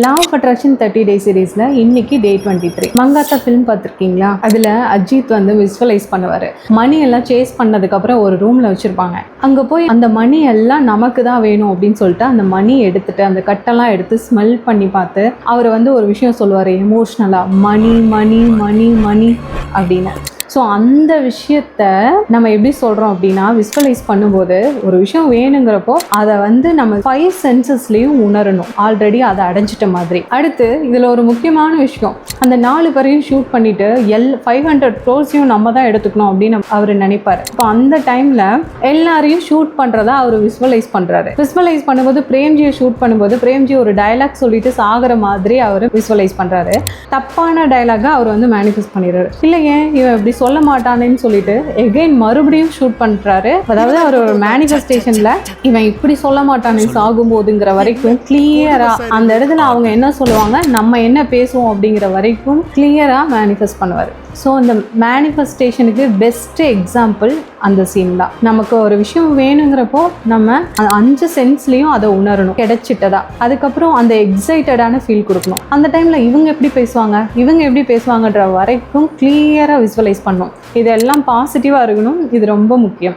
Law of attraction 30 டே சீரீஸில் இன்னைக்கு டே 23. Mankatha film பார்த்துருக்கீங்களா? அதில் அஜித் வந்து விஸ்வலைஸ் பண்ணுவார். மணி எல்லாம் சேஸ் பண்ணதுக்கப்புறம் ஒரு ரூமில் வச்சுருப்பாங்க. அங்கே போய் அந்த மணி எல்லாம் நமக்கு தான் வேணும் அப்படின்னு சொல்லிட்டு அந்த மணி எடுத்துட்டு அந்த கட்டெல்லாம் எடுத்து ஸ்மெல் பண்ணி பார்த்து அவர் வந்து ஒரு விஷயம் சொல்லுவார் எமோஷ்னலாக, மணி மணி மணி மணி அப்படின்னு. ஸோ அந்த விஷயத்த நம்ம எப்படி சொல்கிறோம் அப்படின்னா, விஸ்வலைஸ் பண்ணும்போது ஒரு விஷயம் வேணுங்கிறப்போ அதை வந்து நம்ம 5 சென்சஸ்லேயும் உணரணும். ஆல்ரெடி அதை அடைஞ்சிட்ட மாதிரி. அடுத்து இதில் ஒரு முக்கியமான விஷயம், அந்த 4 பேரையும் ஷூட் பண்ணிவிட்டு 500 crores நம்ம தான் எடுத்துக்கணும் அப்படின்னு அவர் நினைப்பார். இப்போ அந்த டைமில் எல்லாரையும் ஷூட் பண்ணுறதா அவர் விஸ்வலைஸ் பண்ணுறாரு. விஸ்வலைஸ் பண்ணும்போது பிரேம்ஜியை ஷூட் பண்ணும்போது பிரேம்ஜி ஒரு டைலாக் சொல்லிட்டு சாகிற மாதிரி அவர் விஸ்வலைஸ் பண்ணுறாரு. தப்பான டைலாக அவர் வந்து மேனிஃபெஸ்ட் பண்ணிடுறாரு. இல்லையே இவன் எப்படி சொல்ல மாட்டானேன்னு சொல்லிட்டு எகைன் மறுபடியும் ஷூட் பண்றாரு. அதாவது அவர் ஒரு மேனிஃபெஸ்டேஷன்ல இவன் இப்படி சொல்ல மாட்டானே சாகும் போதுங்கிற வரைக்கும் கிளியரா அந்த இடத்துல அவங்க என்ன சொல்லுவாங்க, நம்ம என்ன பேசுவோம் அப்படிங்கிற வரைக்கும் கிளியரா மேனிஃபெஸ்ட் பண்ணுவார். ஸோ இந்த மேனிஃபெஸ்டேஷனுக்கு பெஸ்ட் எக்ஸாம்பிள் அந்த சீன் தான். நமக்கு ஒரு விஷயம் வேணுங்கிறப்போ நம்ம 5 சென்ஸ்லேயும் அதை உணரணும், கிடைச்சிட்டதா. அதுக்கப்புறம் அந்த எக்ஸைட்டடான ஃபீல் கொடுக்கணும். அந்த டைமில் இவங்க எப்படி பேசுவாங்கன்ற வரைக்கும் கிளியராக விஸ்வலைஸ் பண்ணணும். இதெல்லாம் பாசிட்டிவாக இருக்கணும். இது ரொம்ப முக்கியம்.